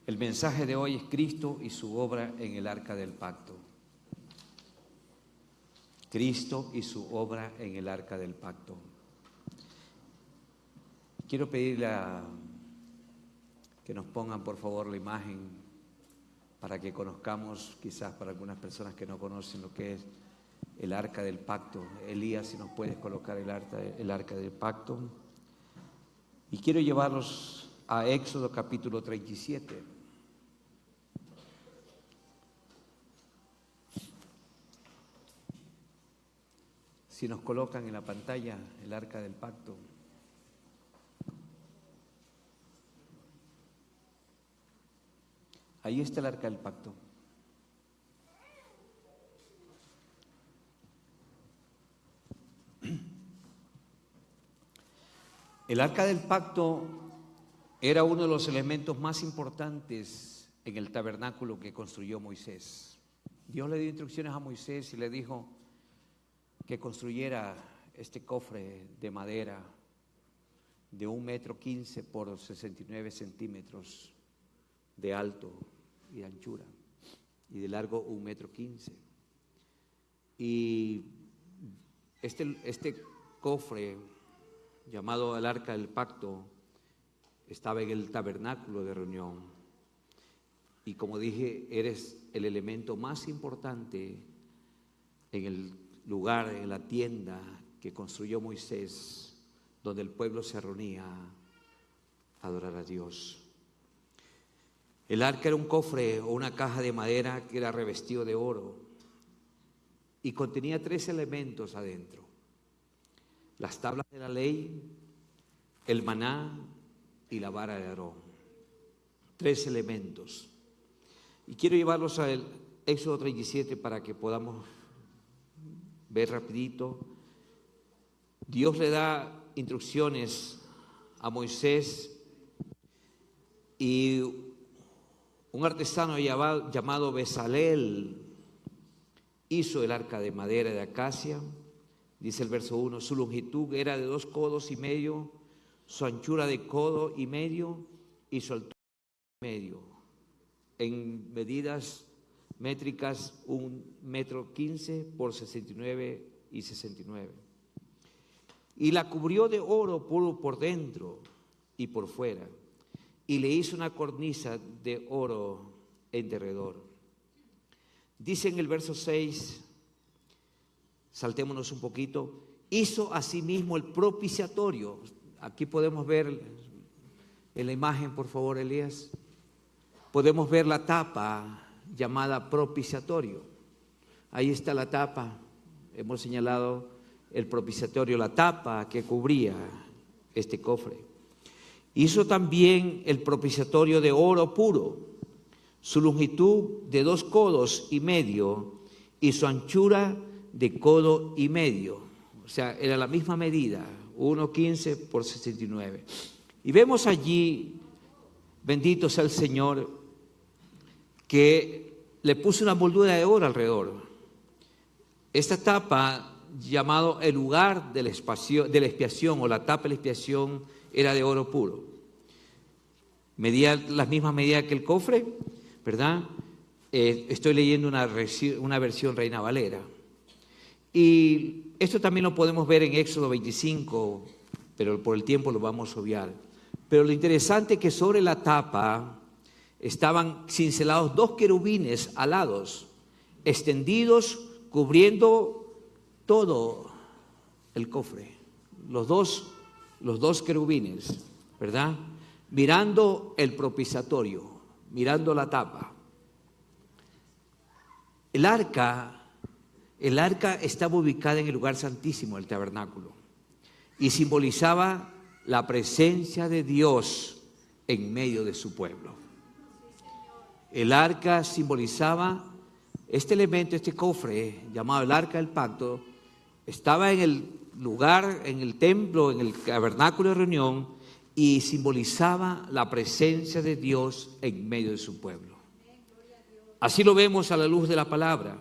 El mensaje de hoy es Cristo y su obra en el arca del pacto. Cristo y su obra en el arca del pacto. Quiero pedirle que nos pongan por favor la imagen para que conozcamos, quizás para algunas personas que no conocen lo que es el arca del pacto. Elías, si nos puedes colocar el arca del pacto. Y quiero llevarlos a Éxodo capítulo 37. Si nos colocan en la pantalla el arca del pacto. Ahí está el arca del pacto. El arca del pacto era uno de los elementos más importantes en el tabernáculo que construyó Moisés. Dios le dio instrucciones a Moisés y le dijo que construyera este cofre de madera de 1,15 m por 69 centímetros de alto y de anchura y de largo 1,15 m. Y este cofre llamado el arca del pacto estaba en el tabernáculo de reunión y, como dije, eres el elemento más importante en el lugar, en la tienda que construyó Moisés, donde el pueblo se reunía a adorar a Dios. El arca era un cofre o una caja de madera que era revestido de oro y contenía 3 elementos adentro: las tablas de la ley, el maná y la vara de Aarón. 3 elementos. Y quiero llevarlos al Éxodo 37 para que podamos ver rapidito. Dios le da instrucciones a Moisés y un artesano llamado Bezalel hizo el arca de madera de acacia. Dice el verso 1, su longitud era de 2,5 codos, su anchura de 1,5 codos y su altura de 1,5 metros. En medidas métricas, 1,15 m por 69 y 69. Y la cubrió de oro puro por dentro y por fuera, y le hizo una cornisa de oro en derredor. Dice en el verso 6, saltémonos un poquito, hizo asimismo el propiciatorio. Aquí podemos ver en la imagen, por favor, Elías. Podemos ver la tapa llamada propiciatorio. Ahí está la tapa. Hemos señalado el propiciatorio, la tapa que cubría este cofre. Hizo también el propiciatorio de oro puro, su longitud de 2,5 codos y su anchura de 1,5 codos. O sea, era la misma medida, 1,15 por 69. Y vemos allí, bendito sea el Señor, que le puso una moldura de oro alrededor. Esta tapa, llamado el lugar de la expiación o la tapa de la expiación, era de oro puro. Medía las mismas medidas que el cofre, ¿verdad? Estoy leyendo una versión Reina Valera. Y esto también lo podemos ver en Éxodo 25, pero por el tiempo lo vamos a obviar. Pero lo interesante es que sobre la tapa estaban cincelados 2 querubines alados, extendidos, cubriendo todo el cofre. Los dos querubines, ¿verdad? Mirando el propiciatorio, mirando la tapa. El arca estaba ubicada en el lugar santísimo del tabernáculo y simbolizaba la presencia de Dios en medio de su pueblo. El arca simbolizaba este elemento, este cofre llamado el arca del pacto, estaba en el lugar, en el templo, en el tabernáculo de reunión, y simbolizaba la presencia de Dios en medio de su pueblo. Así lo vemos a la luz de la palabra.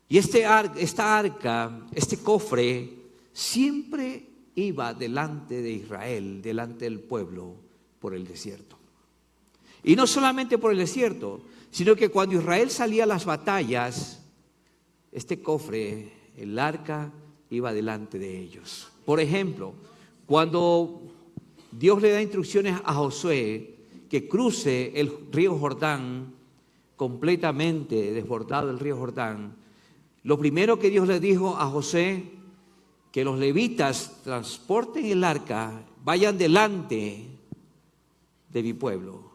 Y esta arca, este cofre, siempre iba delante de Israel, delante del pueblo, por el desierto. Y no solamente por el desierto, sino que cuando Israel salía a las batallas, este cofre, el arca, iba delante de ellos. Por ejemplo, cuando Dios le da instrucciones a Josué que cruce el río Jordán, completamente desbordado el río Jordán, lo primero que Dios le dijo a Josué, que los levitas transporten el arca, vayan delante de mi pueblo.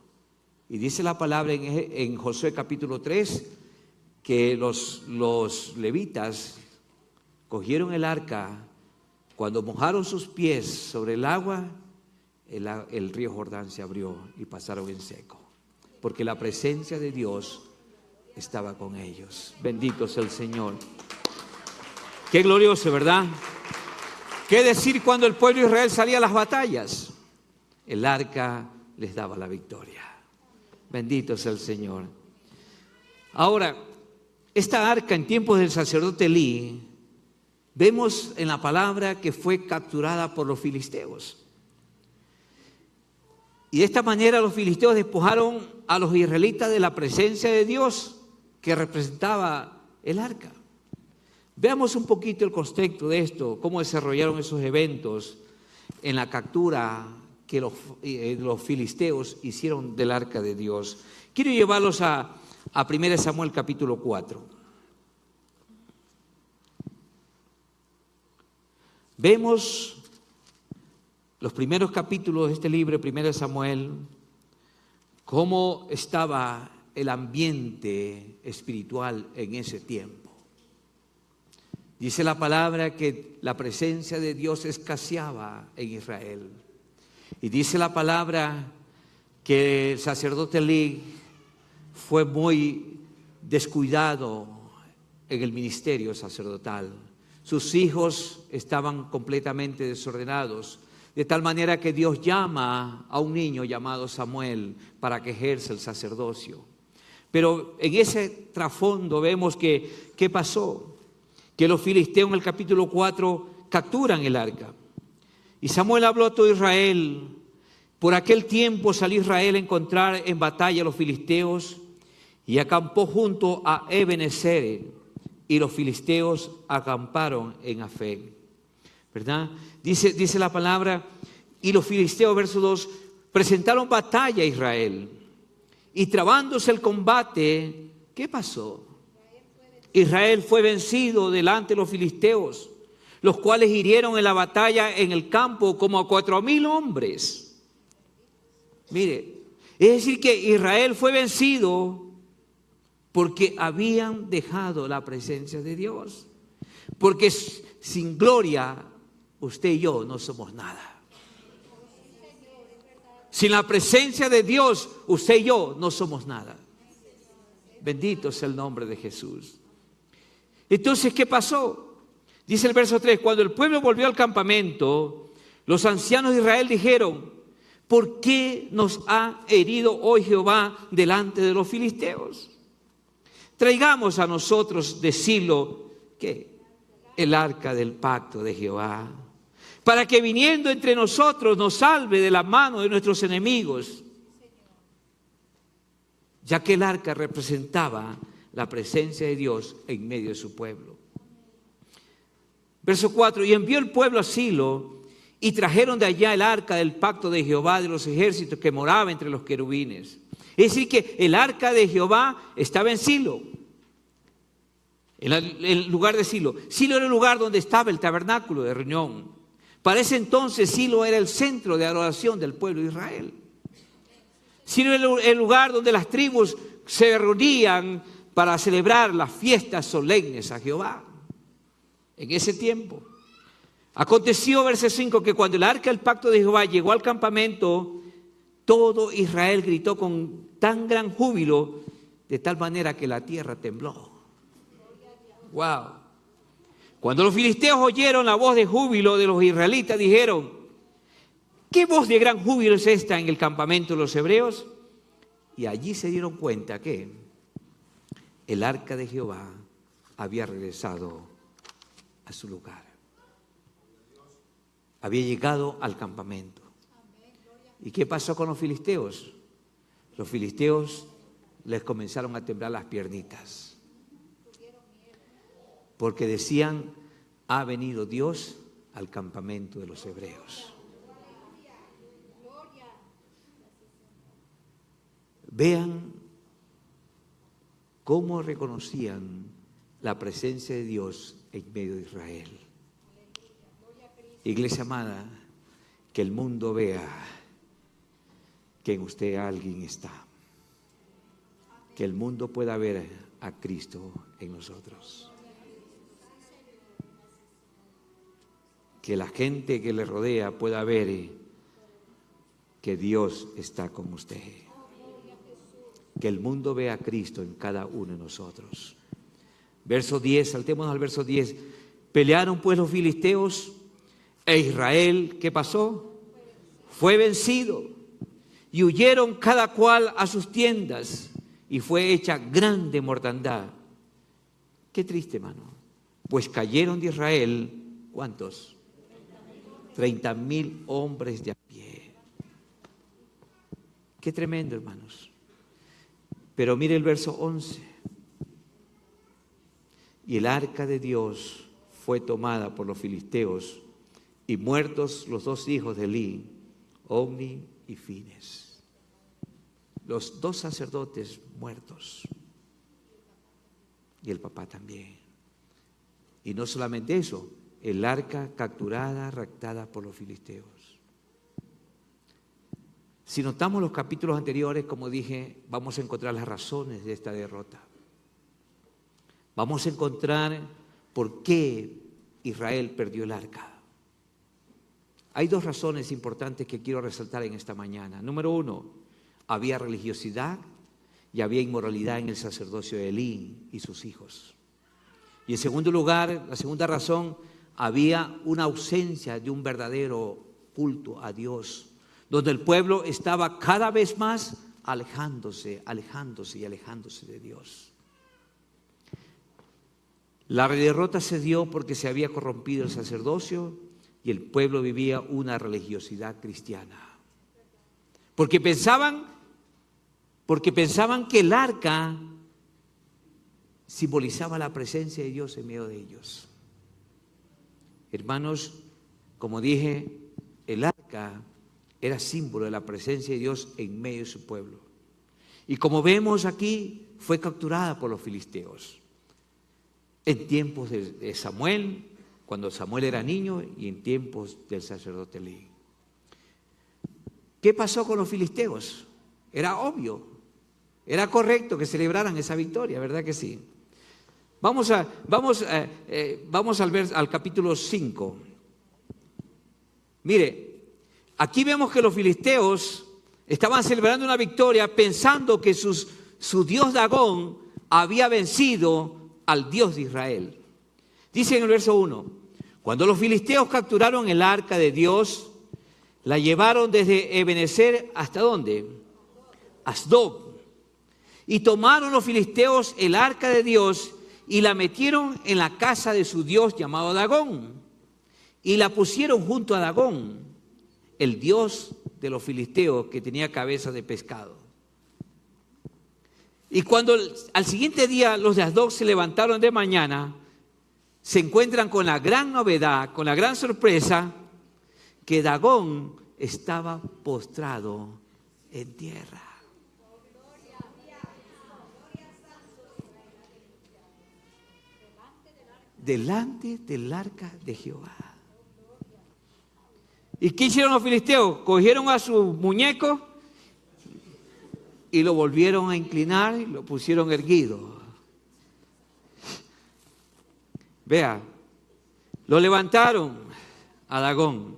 Y dice la palabra en Josué capítulo 3, que los levitas cogieron el arca, cuando mojaron sus pies sobre el agua, el río Jordán se abrió y pasaron en seco, porque la presencia de Dios estaba con ellos. Bendito sea el Señor. Qué glorioso, ¿verdad? ¿Qué decir cuando el pueblo de Israel salía a las batallas? El arca les daba la victoria. Bendito sea el Señor. Ahora, esta arca en tiempos del sacerdote Elí, vemos en la palabra que fue capturada por los filisteos. Y de esta manera los filisteos despojaron a los israelitas de la presencia de Dios que representaba el arca. Veamos un poquito el contexto de esto, cómo desarrollaron esos eventos en la captura que los filisteos hicieron del arca de Dios. Quiero llevarlos a 1 Samuel capítulo 4. Vemos los primeros capítulos de este libro, 1 Samuel, cómo estaba el ambiente espiritual en ese tiempo. Dice la palabra que la presencia de Dios escaseaba en Israel. Y dice la palabra que el sacerdote Elí fue muy descuidado en el ministerio sacerdotal. Sus hijos estaban completamente desordenados, de tal manera que Dios llama a un niño llamado Samuel para que ejerza el sacerdocio. Pero en ese trasfondo vemos que, ¿qué pasó? Que los filisteos en el capítulo 4 capturan el arca. Y Samuel habló a todo Israel. Por aquel tiempo salió Israel a encontrar en batalla a los filisteos y acampó junto a Ebenezer, y los filisteos acamparon en Afec. ¿Verdad? Dice la palabra, y los filisteos, verso 2, presentaron batalla a Israel. Y trabándose el combate, ¿qué pasó? Israel fue vencido delante de los filisteos, los cuales hirieron en la batalla en el campo como a 4,000 hombres. Mire, es decir que Israel fue vencido porque habían dejado la presencia de Dios. Porque sin gloria, usted y yo no somos nada. Sin la presencia de Dios, usted y yo no somos nada. Bendito sea el nombre de Jesús. Entonces, ¿qué pasó? Dice el verso 3, cuando el pueblo volvió al campamento, los ancianos de Israel dijeron, ¿por qué nos ha herido hoy Jehová delante de los filisteos? Traigamos a nosotros de Silo, ¿qué? El arca del pacto de Jehová, para que viniendo entre nosotros nos salve de la mano de nuestros enemigos, ya que el arca representaba la presencia de Dios en medio de su pueblo. Verso 4, y envió el pueblo a Silo, y trajeron de allá el arca del pacto de Jehová de los ejércitos que moraba entre los querubines. Es decir que el arca de Jehová estaba en Silo, en el lugar de Silo. Silo era el lugar donde estaba el tabernáculo de reunión. Para ese entonces Silo era el centro de adoración del pueblo de Israel. Silo era el lugar donde las tribus se reunían para celebrar las fiestas solemnes a Jehová. En ese tiempo. Aconteció, verso 5, que cuando el arca del pacto de Jehová llegó al campamento, todo Israel gritó con tan gran júbilo, de tal manera que la tierra tembló. Wow. Cuando los filisteos oyeron la voz de júbilo de los israelitas, dijeron, ¿qué voz de gran júbilo es esta en el campamento de los hebreos? Y allí se dieron cuenta que el arca de Jehová había regresado a su lugar. Había llegado al campamento. ¿Y qué pasó con los filisteos? Los filisteos les comenzaron a temblar las piernitas, porque decían: ha venido Dios al campamento de los hebreos. Vean cómo reconocían la presencia de Dios en medio de Israel. Iglesia amada, que el mundo vea que en usted alguien está. Que el mundo pueda ver a Cristo en nosotros. Que la gente que le rodea pueda ver que Dios está con usted. Que el mundo vea a Cristo en cada uno de nosotros. Verso 10, saltemos al verso 10. Pelearon pues los filisteos e Israel, ¿qué pasó? Fue vencido y huyeron cada cual a sus tiendas y fue hecha grande mortandad. Qué triste, hermano. Pues cayeron de Israel, ¿cuántos? 30,000 hombres de a pie. Qué tremendo, hermanos. Pero mire el verso 11. Y el arca de Dios fue tomada por los filisteos y muertos los 2 hijos de Elí, Ofni y Fines. Los 2 sacerdotes muertos. Y el papá también. Y no solamente eso, el arca capturada, raptada por los filisteos. Si notamos los capítulos anteriores, como dije, vamos a encontrar las razones de esta derrota. Vamos a encontrar por qué Israel perdió el arca. Hay 2 razones importantes que quiero resaltar en esta mañana. Número 1, había religiosidad y había inmoralidad en el sacerdocio de Elí y sus hijos. Y en segundo lugar, la segunda razón, había una ausencia de un verdadero culto a Dios, donde el pueblo estaba cada vez más alejándose de Dios. La derrota se dio porque se había corrompido el sacerdocio y el pueblo vivía una religiosidad cristiana. Porque pensaban que el arca simbolizaba la presencia de Dios en medio de ellos. Hermanos, como dije, el arca era símbolo de la presencia de Dios en medio de su pueblo. Y como vemos aquí, fue capturada por los filisteos en tiempos de Samuel, cuando Samuel era niño, y en tiempos del sacerdote Elí. ¿Qué pasó con los filisteos? Era obvio, era correcto que celebraran esa victoria, ¿verdad que sí? Vamos al capítulo 5. Mire, aquí vemos que los filisteos estaban celebrando una victoria pensando que su dios Dagón había vencido al Dios de Israel. Dice en el verso 1, cuando los filisteos capturaron el arca de Dios, la llevaron desde Ebenezer hasta ¿dónde? Asdod. Y tomaron los filisteos el arca de Dios y la metieron en la casa de su dios llamado Dagón. Y la pusieron junto a Dagón, el dios de los filisteos que tenía cabeza de pescado. Y cuando al siguiente día los de Asdod se levantaron de mañana, se encuentran con la gran novedad, con la gran sorpresa, que Dagón estaba postrado en tierra. Delante del arca de Jehová. ¿Y qué hicieron los filisteos? Cogieron a su muñeco y lo volvieron a inclinar y lo pusieron erguido. Vea, lo levantaron a Dagón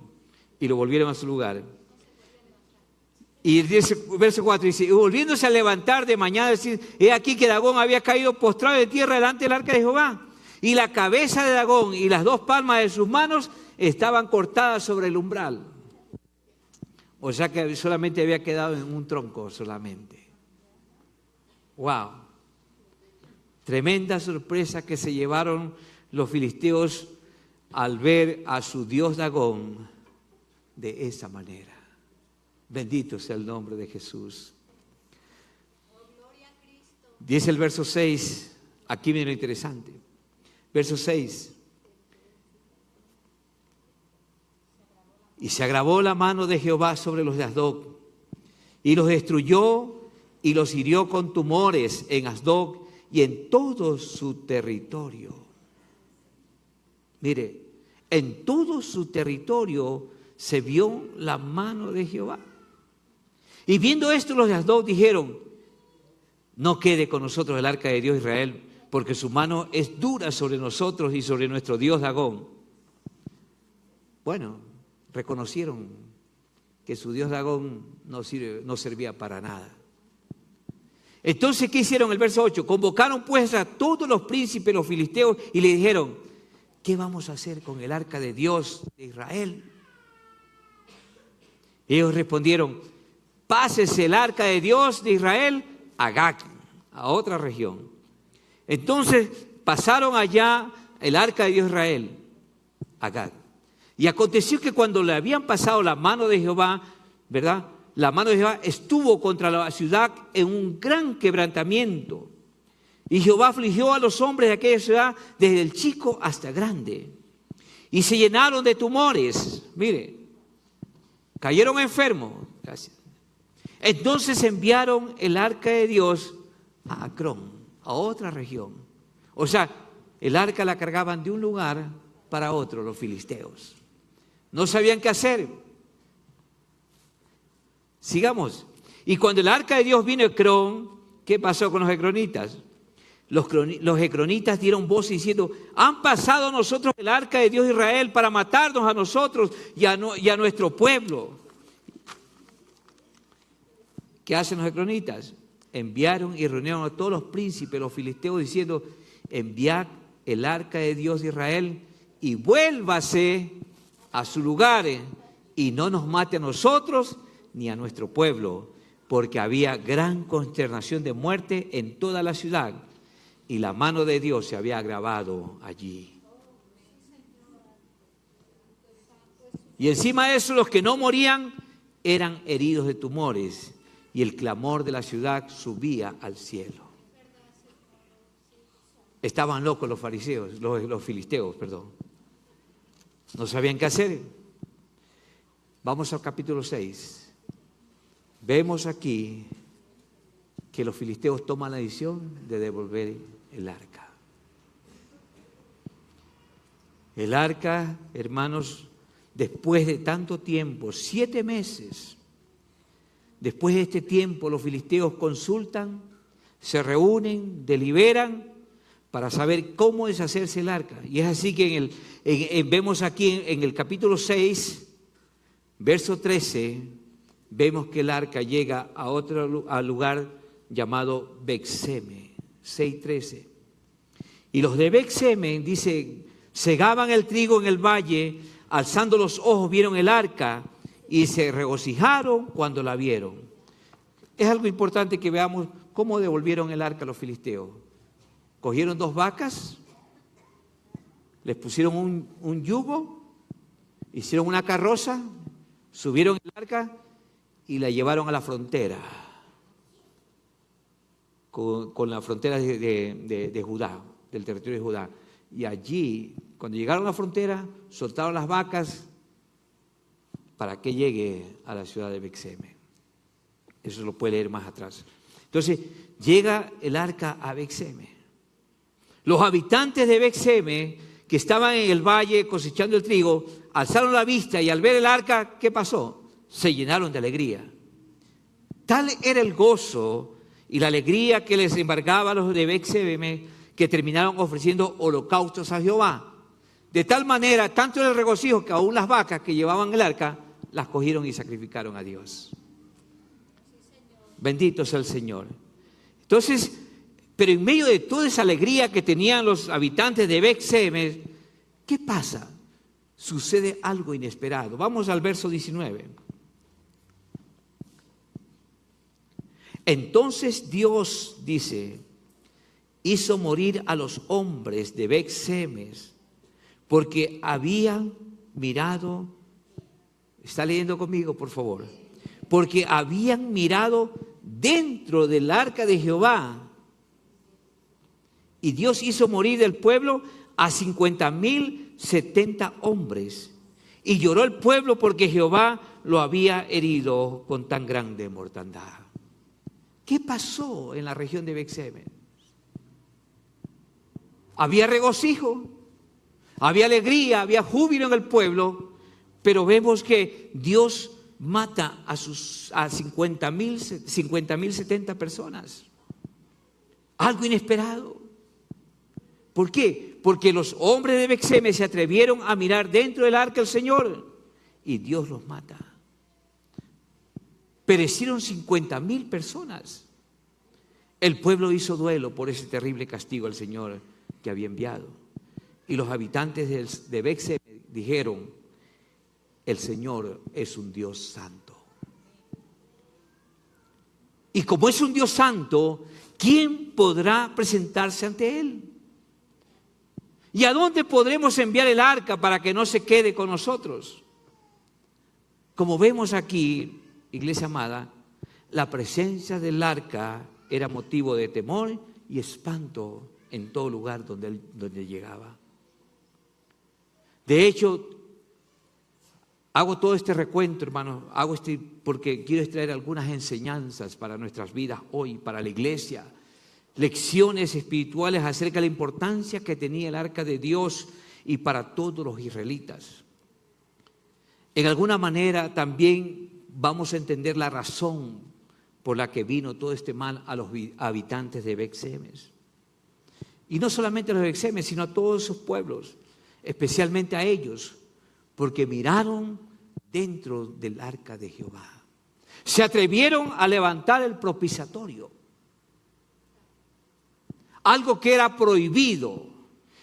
y lo volvieron a su lugar. Y dice, verso 4 dice, y volviéndose a levantar de mañana, decir, he aquí que Dagón había caído postrado de tierra delante del arca de Jehová. Y la cabeza de Dagón y las 2 palmas de sus manos estaban cortadas sobre el umbral. O sea que solamente había quedado en un tronco solamente. ¡Wow! Tremenda sorpresa que se llevaron los filisteos al ver a su dios Dagón de esa manera. Bendito sea el nombre de Jesús. Dice el verso 6, aquí viene lo interesante. Verso 6. Y se agravó la mano de Jehová sobre los de Asdod, y los destruyó y los hirió con tumores en Asdod y en todo su territorio. Mire, en todo su territorio se vio la mano de Jehová. Y viendo esto los de Asdod dijeron: no quede con nosotros el arca de Dios Israel, porque su mano es dura sobre nosotros y sobre nuestro Dios Dagón. Bueno, reconocieron que su Dios Dagón no servía para nada. Entonces, ¿qué hicieron? El verso 8, convocaron pues a todos los príncipes, los filisteos, y le dijeron: ¿qué vamos a hacer con el arca de Dios de Israel? Ellos respondieron: pásese el arca de Dios de Israel a Gat, a otra región. Entonces pasaron allá el arca de Dios de Israel a Gat. Y aconteció que cuando le habían pasado la mano de Jehová, ¿verdad? La mano de Jehová estuvo contra la ciudad en un gran quebrantamiento. Y Jehová afligió a los hombres de aquella ciudad desde el chico hasta el grande. Y se llenaron de tumores. Mire, cayeron enfermos. Entonces enviaron el arca de Dios a Acrón, a otra región. O sea, el arca la cargaban de un lugar para otro los filisteos. No sabían qué hacer. Sigamos. Y cuando el arca de Dios vino a Ecrón, ¿qué pasó con los ecronitas? Los ecronitas dieron voz diciendo: han pasado a nosotros el arca de Dios de Israel para matarnos a nosotros y a nuestro pueblo. ¿Qué hacen los ecronitas? Enviaron y reunieron a todos los príncipes, los filisteos, diciendo: enviad el arca de Dios de Israel y vuélvase a su lugar y no nos mate a nosotros ni a nuestro pueblo, porque había gran consternación de muerte en toda la ciudad y la mano de Dios se había agravado allí. Y encima de eso, los que no morían eran heridos de tumores y el clamor de la ciudad subía al cielo. Estaban locos los fariseos, los filisteos, perdón. No sabían qué hacer. Vamos al capítulo 6. Vemos aquí que los filisteos toman la decisión de devolver el arca. El arca, hermanos, después de tanto tiempo, 7 meses, después de este tiempo, los filisteos consultan, se reúnen, deliberan para saber cómo deshacerse el arca. Y es así que vemos aquí en el capítulo 6, verso 13, vemos que el arca llega al lugar llamado Beth-seme, 6:13. Y los de Beth-seme, dice, segaban el trigo en el valle, alzando los ojos vieron el arca y se regocijaron cuando la vieron. Es algo importante que veamos cómo devolvieron el arca a los filisteos. Cogieron 2 vacas, les pusieron un yugo, hicieron una carroza, subieron el arca y la llevaron a la frontera, con la frontera de Judá, del territorio de Judá. Y allí, cuando llegaron a la frontera, soltaron las vacas para que llegue a la ciudad de Beth-seme. Eso lo puede leer más atrás. Entonces, llega el arca a Beth-seme. Los habitantes de Beth-seme, que estaban en el valle cosechando el trigo, alzaron la vista y al ver el arca, ¿qué pasó? Se llenaron de alegría. Tal era el gozo y la alegría que les embargaba a los de Beth-seme, que terminaron ofreciendo holocaustos a Jehová. De tal manera, tanto era el regocijo que aún las vacas que llevaban el arca, las cogieron y sacrificaron a Dios. Bendito sea el Señor. Entonces, pero en medio de toda esa alegría que tenían los habitantes de Beth-seme, ¿qué pasa? Sucede algo inesperado. Vamos al verso 19. Entonces Dios, dice, hizo morir a los hombres de Beth-seme, porque habían mirado, ¿está leyendo conmigo, por favor? Porque habían mirado dentro del arca de Jehová Y Dios hizo morir del pueblo a 50,070 hombres. Y lloró el pueblo porque Jehová lo había herido con tan grande mortandad. ¿Qué pasó en la región de Bet-Semes? Había regocijo, había alegría, había júbilo en el pueblo, pero vemos que Dios mata a 50,070 personas. Algo inesperado. ¿Por qué? Porque los hombres de Bet-Semes se atrevieron a mirar dentro del arca del Señor y Dios los mata. Perecieron 50,000 personas. El pueblo hizo duelo por ese terrible castigo al Señor que había enviado. Y los habitantes de Bet-Semes dijeron: el Señor es un Dios santo. Y como es un Dios santo, ¿quién podrá presentarse ante Él? ¿Y a dónde podremos enviar el arca para que no se quede con nosotros? Como vemos aquí, iglesia amada, la presencia del arca era motivo de temor y espanto en todo lugar donde llegaba. De hecho, hago todo este recuento, hermanos, porque quiero extraer algunas enseñanzas para nuestras vidas hoy, para la iglesia, lecciones espirituales acerca de la importancia que tenía el arca de Dios y para todos los israelitas. En alguna manera también vamos a entender la razón por la que vino todo este mal a los habitantes de Bet-Semes. Y no solamente a los de Bet-Semes, sino a todos esos pueblos, especialmente a ellos, porque miraron dentro del arca de Jehová. Se atrevieron a levantar el propiciatorio, algo que era prohibido,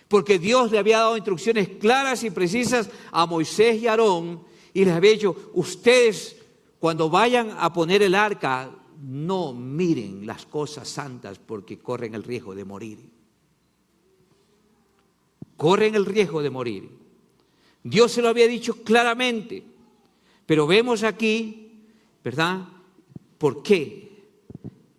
porque Dios le había dado instrucciones claras y precisas a Moisés y Aarón, y les había dicho: ustedes cuando vayan a poner el arca, no miren las cosas santas porque corren el riesgo de morir. Corren el riesgo de morir. Dios se lo había dicho claramente, pero vemos aquí, ¿verdad?, por qué.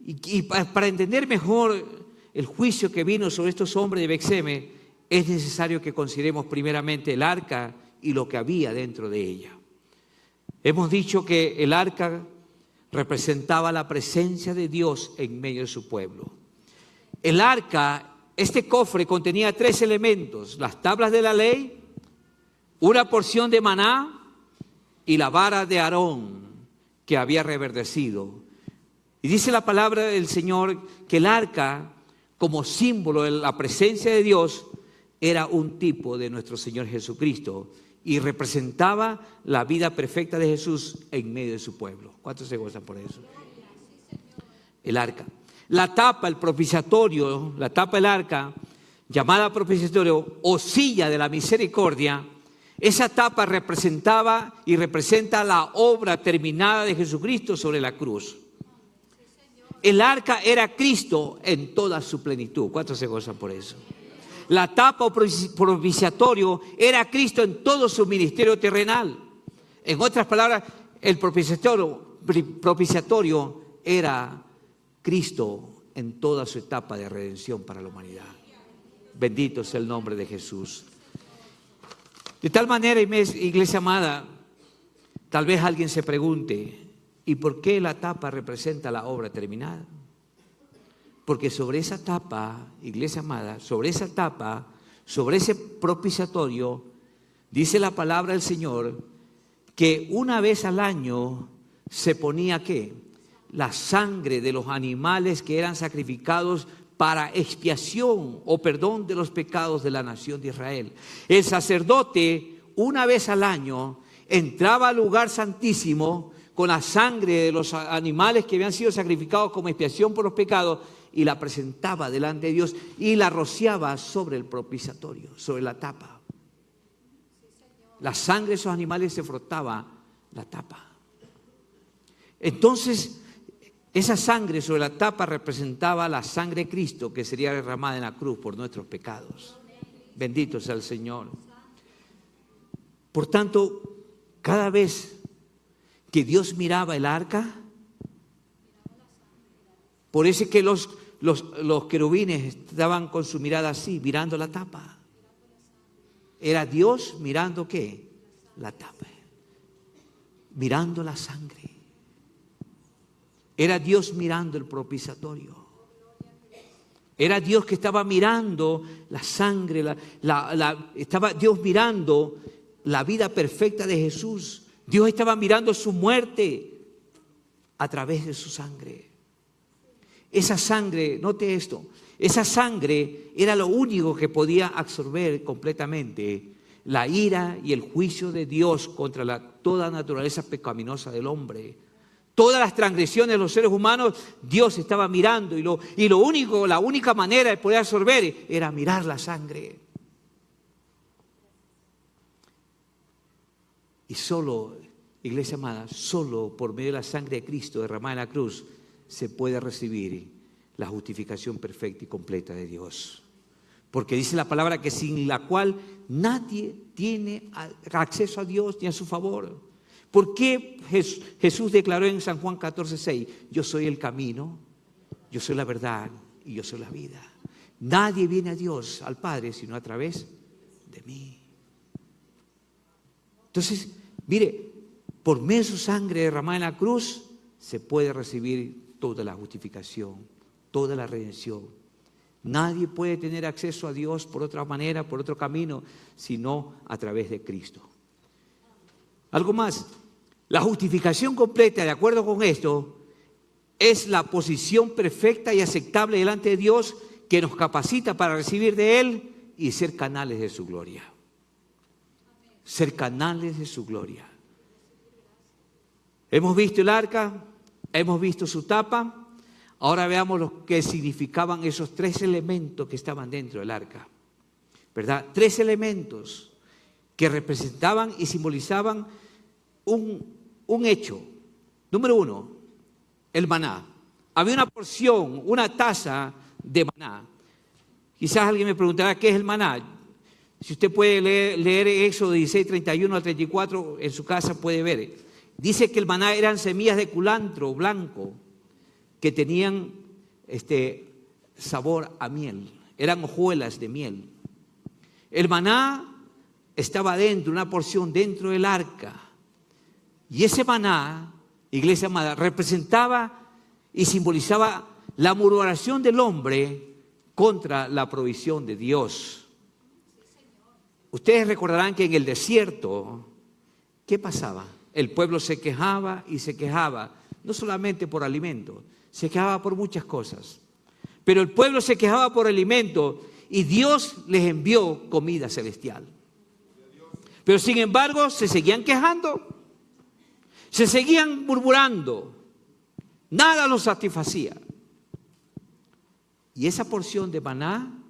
Y para entender mejor el juicio que vino sobre estos hombres de Bet-Semes, es necesario que consideremos primeramente el arca y lo que había dentro de ella. Hemos dicho que el arca representaba la presencia de Dios en medio de su pueblo. El arca, este cofre, contenía 3 elementos: las tablas de la ley, una porción de maná y la vara de Aarón que había reverdecido. Y dice la palabra del Señor que el arca, como símbolo de la presencia de Dios, era un tipo de nuestro Señor Jesucristo y representaba la vida perfecta de Jesús en medio de su pueblo. ¿Cuántos se gozan por eso? El arca. La tapa, el propiciatorio, la tapa del arca, llamada propiciatorio o silla de la misericordia, esa tapa representaba y representa la obra terminada de Jesucristo sobre la cruz. El arca era Cristo en toda su plenitud. ¿Cuántos se gozan por eso? La tapa o propiciatorio era Cristo en todo su ministerio terrenal. En otras palabras, el propiciatorio era Cristo en toda su etapa de redención para la humanidad. Bendito sea el nombre de Jesús. De tal manera, iglesia amada, tal vez alguien se pregunte: ¿y por qué la tapa representa la obra terminada? Porque sobre esa tapa, iglesia amada, sobre esa tapa, sobre ese propiciatorio, dice la palabra del Señor que una vez al año se ponía ¿qué? La sangre de los animales que eran sacrificados para expiación o perdón de los pecados de la nación de Israel. El sacerdote, una vez al año, entraba al lugar santísimo con la sangre de los animales que habían sido sacrificados como expiación por los pecados y la presentaba delante de Dios y la rociaba sobre el propiciatorio, sobre la tapa. La sangre de esos animales se frotaba la tapa. Entonces, esa sangre sobre la tapa representaba la sangre de Cristo que sería derramada en la cruz por nuestros pecados. Bendito sea el Señor. Por tanto, cada vez que Dios miraba el arca, por eso que los los querubines estaban con su mirada así, mirando la tapa. Era Dios mirando ¿qué? La tapa. Mirando la sangre. Era Dios mirando el propiciatorio. Era Dios que estaba mirando la sangre, estaba Dios mirando la vida perfecta de Jesús. Dios estaba mirando su muerte a través de su sangre. Esa sangre, note esto, esa sangre era lo único que podía absorber completamente la ira y el juicio de Dios contra toda naturaleza pecaminosa del hombre. Todas las transgresiones de los seres humanos, Dios estaba mirando la única manera de poder absorber era mirar la sangre. Y solo, iglesia amada, solo por medio de la sangre de Cristo derramada en la cruz se puede recibir la justificación perfecta y completa de Dios. Porque dice la palabra que sin la cual nadie tiene acceso a Dios ni a su favor. ¿Por qué Jesús declaró en San Juan 14:6, yo soy el camino, yo soy la verdad y yo soy la vida? Nadie viene a Dios, al Padre, sino a través de mí. Entonces, mire, por medio de su sangre derramada en la cruz, se puede recibir toda la justificación, toda la redención. Nadie puede tener acceso a Dios por otra manera, por otro camino, sino a través de Cristo. Algo más, la justificación completa, de acuerdo con esto, es la posición perfecta y aceptable delante de Dios que nos capacita para recibir de Él y ser canales de su gloria. Ser canales de su gloria. Hemos visto el arca, hemos visto su tapa, ahora veamos lo que significaban esos 3 elementos que estaban dentro del arca. ¿Verdad? 3 elementos que representaban y simbolizaban un hecho. Número 1, el maná. Había una porción, una taza de maná. Quizás alguien me preguntará, ¿qué es el maná? Si usted puede leer Éxodo 16, 31 al 34, en su casa puede ver. Dice que el maná eran semillas de culantro blanco que tenían sabor a miel. Eran hojuelas de miel. El maná estaba dentro, una porción dentro del arca. Y ese maná, iglesia amada, representaba y simbolizaba la murmuración del hombre contra la provisión de Dios. Ustedes recordarán que en el desierto, ¿qué pasaba? El pueblo se quejaba y se quejaba, no solamente por alimento, se quejaba por muchas cosas. Pero el pueblo se quejaba por alimento y Dios les envió comida celestial. Pero sin embargo, se seguían quejando. Se seguían murmurando, nada los satisfacía. Y esa porción de maná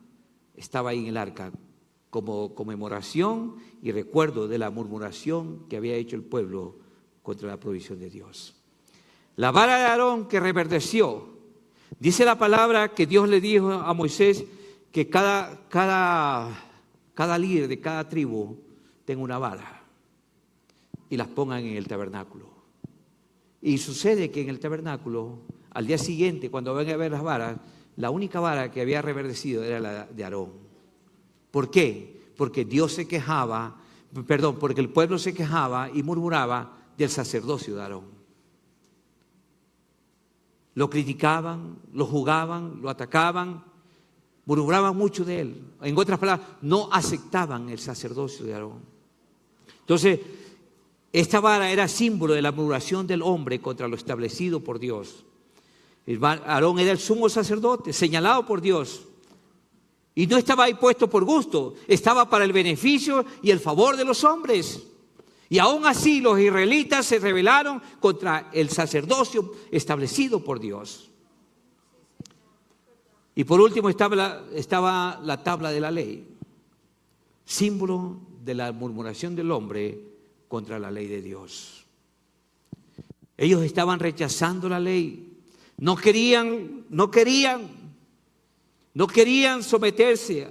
estaba ahí en el arca como conmemoración y recuerdo de la murmuración que había hecho el pueblo contra la provisión de Dios. La vara de Aarón que reverdeció, dice la palabra que Dios le dijo a Moisés que cada líder de cada tribu tenga una vara y las pongan en el tabernáculo. Y sucede que en el tabernáculo, al día siguiente, cuando vengan a ver las varas, la única vara que había reverdecido era la de Aarón. ¿Por qué? Porque porque el pueblo se quejaba y murmuraba del sacerdocio de Aarón. Lo criticaban, lo juzgaban, lo atacaban, murmuraban mucho de él. En otras palabras, no aceptaban el sacerdocio de Aarón. Entonces, esta vara era símbolo de la murmuración del hombre contra lo establecido por Dios. Aarón era el sumo sacerdote, señalado por Dios. Y no estaba ahí puesto por gusto, estaba para el beneficio y el favor de los hombres. Y aún así los israelitas se rebelaron contra el sacerdocio establecido por Dios. Y por último estaba la tabla de la ley, símbolo de la murmuración del hombre contra la ley de Dios. Ellos estaban rechazando la ley, no querían someterse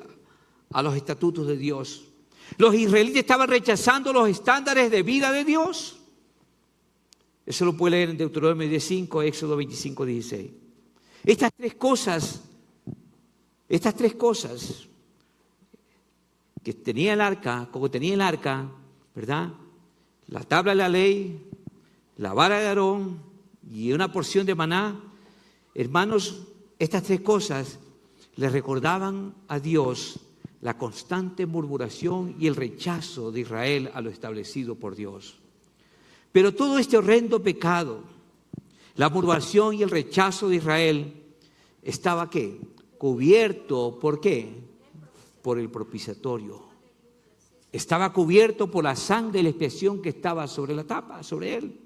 a los estatutos de Dios. Los israelitas estaban rechazando los estándares de vida de Dios. Eso lo puede leer en Deuteronomio 15, Éxodo 25, 16. Estas 3 cosas Estas tres cosas que tenía el arca, como tenía el arca, ¿verdad? La tabla de la ley, la vara de Aarón y una porción de maná. Hermanos, estas tres cosas le recordaban a Dios la constante murmuración y el rechazo de Israel a lo establecido por Dios. Pero todo este horrendo pecado, la murmuración y el rechazo de Israel, estaba ¿qué? Cubierto, ¿por qué? Por el propiciatorio. Estaba cubierto por la sangre y la expiación que estaba sobre la tapa, sobre él.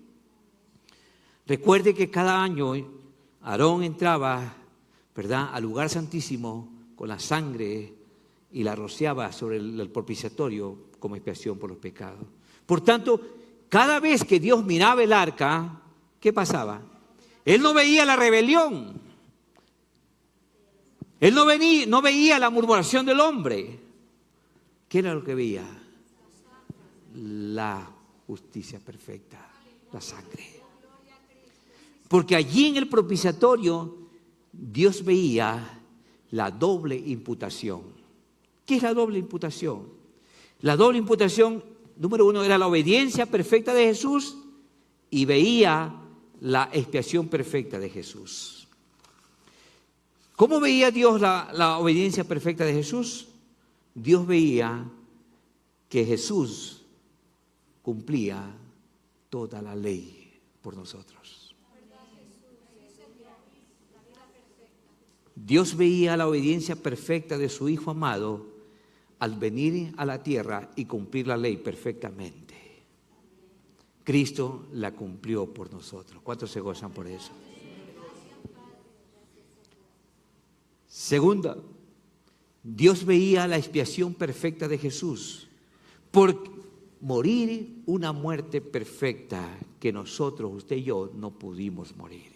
Recuerde que cada año Aarón entraba, ¿verdad?, al lugar santísimo con la sangre y la rociaba sobre el propiciatorio como expiación por los pecados. Por tanto, cada vez que Dios miraba el arca, ¿qué pasaba? Él no veía la rebelión. Él no veía la murmuración del hombre. ¿Qué era lo que veía? La justicia perfecta, la sangre. Porque allí en el propiciatorio Dios veía la doble imputación. ¿Qué es la doble imputación? La doble imputación, número uno, era la obediencia perfecta de Jesús y veía la expiación perfecta de Jesús. ¿Cómo veía Dios la obediencia perfecta de Jesús? Dios veía que Jesús cumplía toda la ley por nosotros. Dios veía la obediencia perfecta de su Hijo amado al venir a la tierra y cumplir la ley perfectamente. Cristo la cumplió por nosotros. ¿Cuántos se gozan por eso? Segunda, Dios veía la expiación perfecta de Jesús por morir una muerte perfecta que nosotros, usted y yo, no pudimos morir.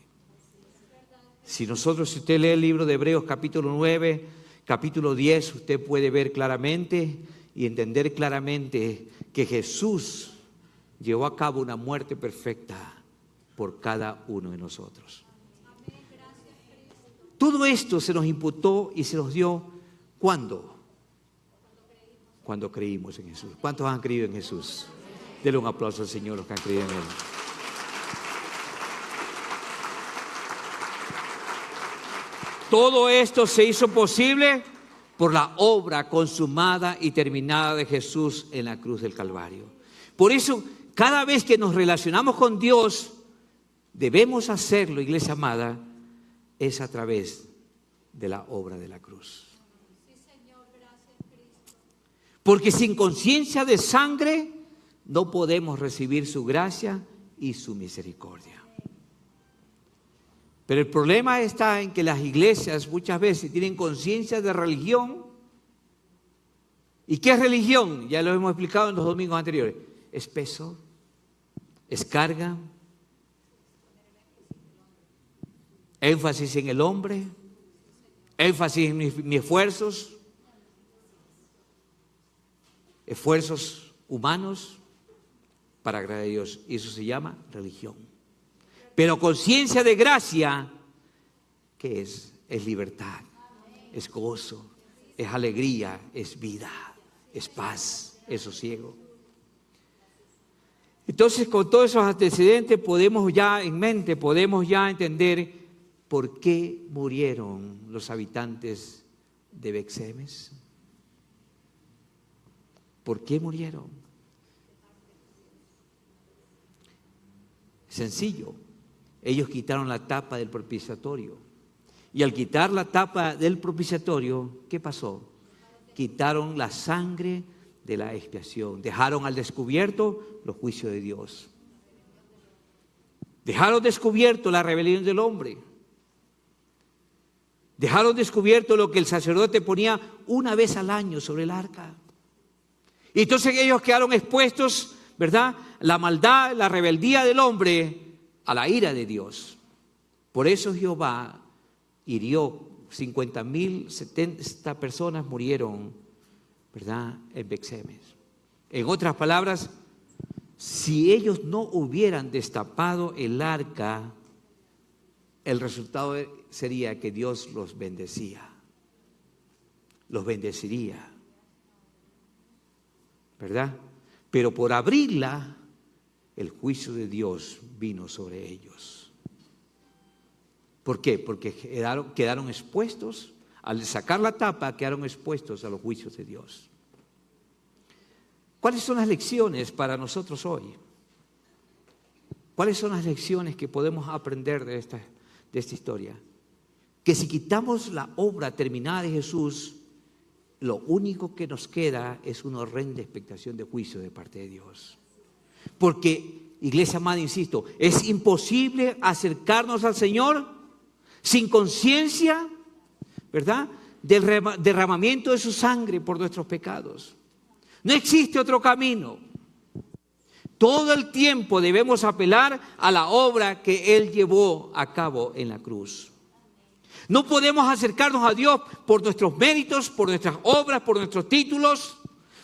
Si usted lee el libro de Hebreos capítulo 9, capítulo 10, usted puede ver claramente y entender claramente que Jesús llevó a cabo una muerte perfecta por cada uno de nosotros. Todo esto se nos imputó y se nos dio, ¿cuándo? Cuando creímos en Jesús. ¿Cuántos han creído en Jesús? Denle un aplauso al Señor los que han creído en Él. Todo esto se hizo posible por la obra consumada y terminada de Jesús en la cruz del Calvario. Por eso, cada vez que nos relacionamos con Dios, debemos hacerlo, iglesia amada, es a través de la obra de la cruz. Porque sin conciencia de sangre no podemos recibir su gracia y su misericordia. Pero el problema está en que las iglesias muchas veces tienen conciencia de religión. ¿Y qué es religión? Ya lo hemos explicado en los domingos anteriores. Es peso, es carga, énfasis en el hombre, énfasis en mis esfuerzos humanos para agradar a Dios. Y eso se llama religión. Pero conciencia de gracia, ¿qué es? Es libertad, es gozo, es alegría, es vida, es paz, es sosiego. Entonces, con todos esos antecedentes podemos ya entender por qué murieron los habitantes de Bet-Semes. ¿Por qué murieron? Sencillo. Ellos quitaron la tapa del propiciatorio. Y al quitar la tapa del propiciatorio, ¿qué pasó? Quitaron la sangre de la expiación. Dejaron al descubierto los juicios de Dios. Dejaron descubierto la rebelión del hombre. Dejaron descubierto lo que el sacerdote ponía una vez al año sobre el arca. Y entonces ellos quedaron expuestos, ¿verdad? La maldad, la rebeldía del hombre a la ira de Dios. Por eso Jehová hirió 50,000, 70 personas murieron, ¿verdad?, en Bet-Semes. En otras palabras, si ellos no hubieran destapado el arca, el resultado sería que Dios los bendecía. los bendeciría, ¿verdad? Pero por abrirla, el juicio de Dios vino sobre ellos. ¿Por qué? Porque quedaron expuestos, al sacar la tapa, quedaron expuestos a los juicios de Dios. ¿Cuáles son las lecciones para nosotros hoy? ¿Cuáles son las lecciones que podemos aprender de esta historia? Que si quitamos la obra terminada de Jesús, lo único que nos queda es una horrenda expectación de juicio de parte de Dios. Porque, iglesia amada, insisto, es imposible acercarnos al Señor sin conciencia, ¿verdad?, del derramamiento de su sangre por nuestros pecados. No existe otro camino. Todo el tiempo debemos apelar a la obra que Él llevó a cabo en la cruz. No podemos acercarnos a Dios por nuestros méritos, por nuestras obras, por nuestros títulos,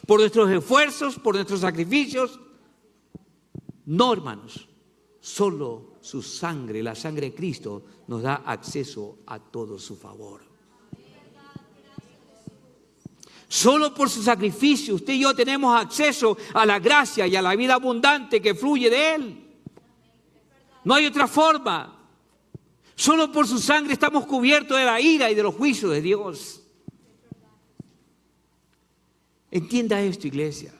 por nuestros esfuerzos, por nuestros sacrificios. No, hermanos, solo su sangre, la sangre de Cristo, nos da acceso a todo su favor. Solo por su sacrificio usted y yo tenemos acceso a la gracia y a la vida abundante que fluye de Él. No hay otra forma. Solo por su sangre estamos cubiertos de la ira y de los juicios de Dios. Entienda esto, iglesia.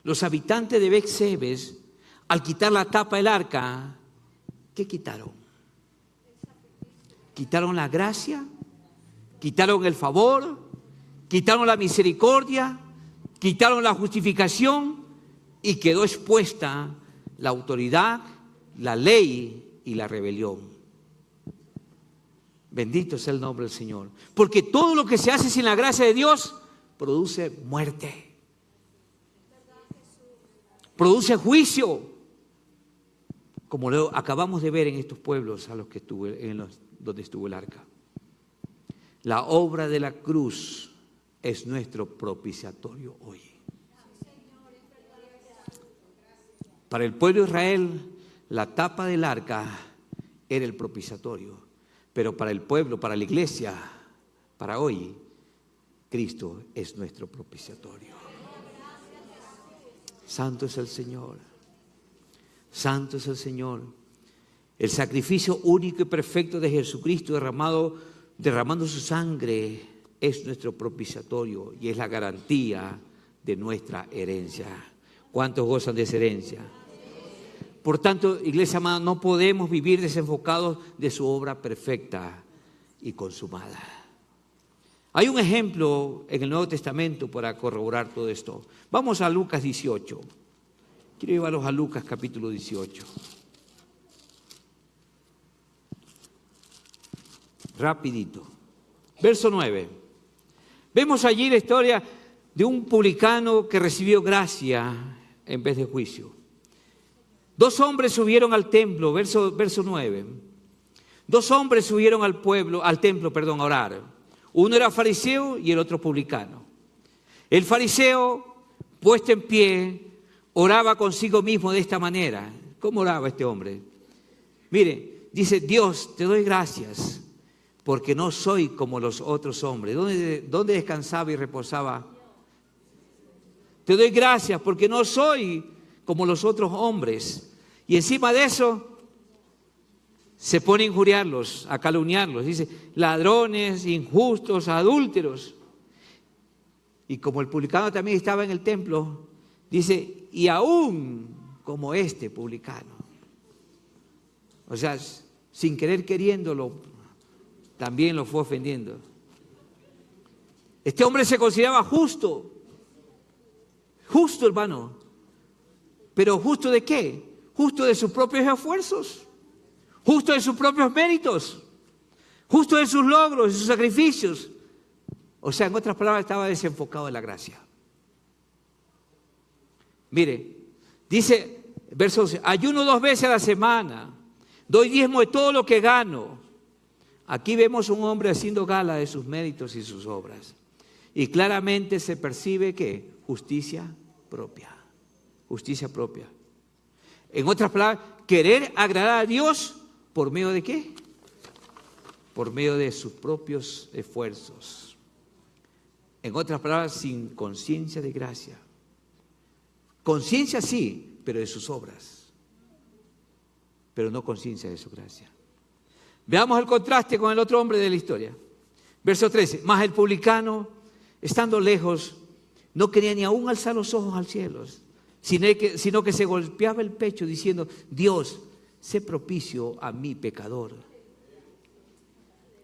Los habitantes de Bet-Semes, al quitar la tapa del arca, ¿qué quitaron? Quitaron la gracia, quitaron el favor, quitaron la misericordia, quitaron la justificación y quedó expuesta la autoridad, la ley y la rebelión. Bendito sea el nombre del Señor. Porque todo lo que se hace sin la gracia de Dios produce muerte. Produce juicio. Como lo acabamos de ver en estos pueblos a los que donde estuvo el arca. La obra de la cruz es nuestro propiciatorio hoy. Para el pueblo de Israel, la tapa del arca era el propiciatorio. Pero para el pueblo, para la iglesia, para hoy, Cristo es nuestro propiciatorio. Santo es el Señor. Santo es el Señor. El sacrificio único y perfecto de Jesucristo derramando su sangre es nuestro propiciatorio y es la garantía de nuestra herencia. ¿Cuántos gozan de esa herencia? Por tanto, iglesia amada, no podemos vivir desenfocados de su obra perfecta y consumada. Hay un ejemplo en el Nuevo Testamento para corroborar todo esto. Vamos a Lucas 18. Quiero llevarlos a Lucas capítulo 18. Rapidito. Verso 9. Vemos allí la historia de un publicano que recibió gracia en vez de juicio. Dos hombres subieron al templo, verso 9. Dos hombres subieron al templo, a orar. Uno era fariseo y el otro publicano. El fariseo, puesto en pie, oraba consigo mismo de esta manera. ¿Cómo oraba este hombre? Mire, dice: Dios, te doy gracias porque no soy como los otros hombres. ¿Dónde descansaba y reposaba? Te doy gracias porque no soy como los otros hombres. Y encima de eso se pone a injuriarlos, a calumniarlos. Dice: ladrones, injustos, adúlteros. Y como el publicano también estaba en el templo, dice: y aún como este publicano. O sea, sin querer queriéndolo, también lo fue ofendiendo. Este hombre se consideraba justo. Justo, hermano. ¿Pero justo de qué? Justo de sus propios esfuerzos. Justo de sus propios méritos. Justo de sus logros, de sus sacrificios. O sea, en otras palabras, estaba desenfocado de la gracia. Mire, dice, verso 11, ayuno 2 veces a la semana, doy diezmo de todo lo que gano. Aquí vemos un hombre haciendo gala de sus méritos y sus obras. Y claramente se percibe que justicia propia. Justicia propia. En otras palabras, querer agradar a Dios ¿por medio de qué? Por medio de sus propios esfuerzos. En otras palabras, sin conciencia de gracia. Conciencia sí, pero de sus obras. Pero no conciencia de su gracia. Veamos el contraste con el otro hombre de la historia. Verso 13. Mas el publicano, estando lejos, no quería ni aún alzar los ojos al cielo, sino que se golpeaba el pecho diciendo: Dios, sé propicio a mí, pecador.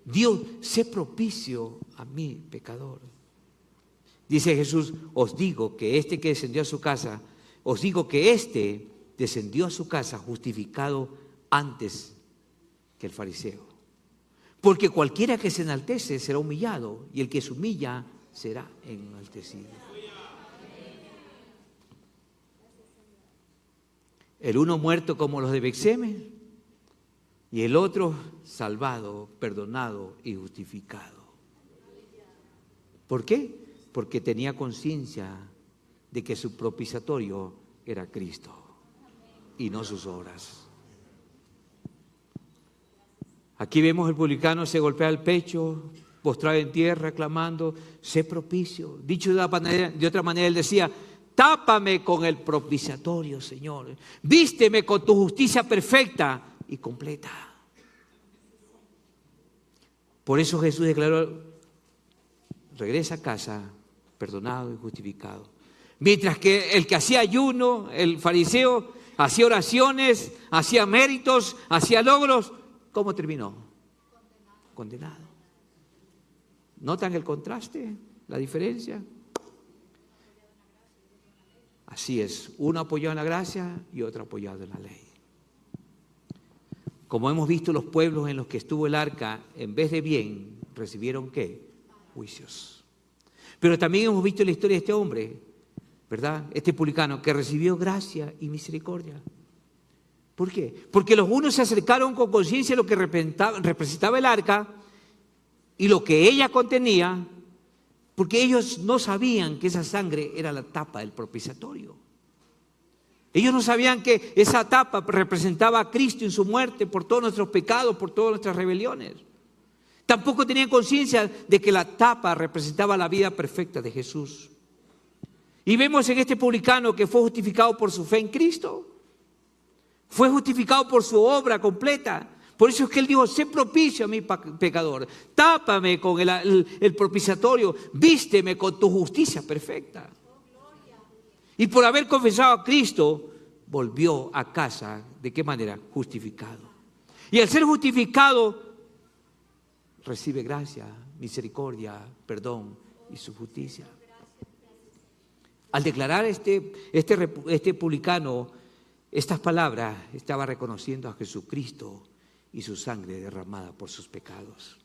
Dios, sé propicio a mí, pecador. Dice Jesús: os digo que este que descendió a su casa, descendió a su casa justificado antes que el fariseo. Porque cualquiera que se enaltece será humillado, y el que se humilla será enaltecido. El uno muerto como los de Betseme, y el otro salvado, perdonado y justificado. ¿Por qué? Porque tenía conciencia de que su propiciatorio era Cristo y no sus obras. Aquí vemos el publicano se golpea el pecho, postrado en tierra, clamando: sé propicio. Dicho de otra manera, él decía: tápame con el propiciatorio, Señor. Vísteme con tu justicia perfecta y completa. Por eso Jesús declaró: regresa a casa perdonado y justificado. Mientras que el que hacía ayuno, el fariseo, hacía oraciones, hacía méritos, hacía logros, ¿cómo terminó? Condenado. ¿Notan el contraste? ¿La diferencia? Así es, uno apoyado en la gracia y otro apoyado en la ley. Como hemos visto, los pueblos en los que estuvo el arca, en vez de bien, recibieron ¿qué? Juicios. Pero también hemos visto la historia de este hombre, ¿verdad? Este publicano que recibió gracia y misericordia. ¿Por qué? Porque los unos se acercaron con conciencia de lo que representaba el arca y lo que ella contenía, porque ellos no sabían que esa sangre era la tapa del propiciatorio. Ellos no sabían que esa tapa representaba a Cristo en su muerte por todos nuestros pecados, por todas nuestras rebeliones. Tampoco tenían conciencia de que la tapa representaba la vida perfecta de Jesús. Y vemos en este publicano que fue justificado por su fe en Cristo. Fue justificado por su obra completa. Por eso es que él dijo: sé propicio a mi pecador. Tápame con el propiciatorio. Vísteme con tu justicia perfecta. Y por haber confesado a Cristo, volvió a casa. ¿De qué manera? Justificado. Y al ser justificado, recibe gracia, misericordia, perdón y su justicia. Al declarar este publicano estas palabras, estaba reconociendo a Jesucristo y su sangre derramada por sus pecados.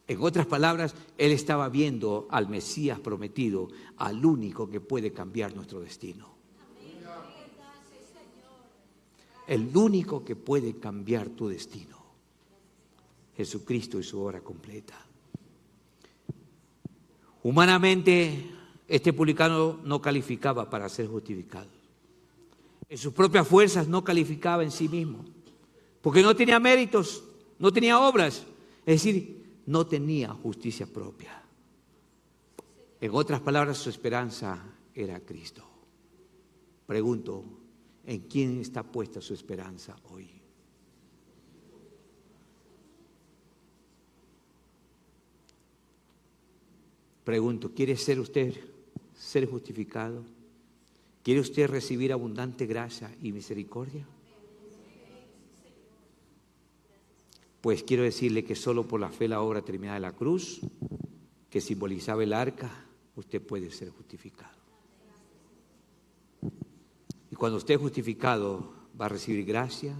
En otras palabras, él estaba viendo al Mesías prometido, al único que puede cambiar nuestro destino. El único que puede cambiar tu destino. Jesucristo y su obra completa. Humanamente, este publicano no calificaba para ser justificado. En sus propias fuerzas no calificaba en sí mismo, porque no tenía méritos, no tenía obras, es decir, no tenía justicia propia. En otras palabras, su esperanza era Cristo. Pregunto, ¿en quién está puesta su esperanza hoy? Pregunto, ¿quiere ser usted ser justificado? ¿Quiere usted recibir abundante gracia y misericordia? Pues quiero decirle que solo por la fe la obra terminada de la cruz, que simbolizaba el arca, usted puede ser justificado. Y cuando usted es justificado, va a recibir gracia,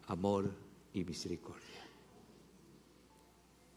amor y misericordia.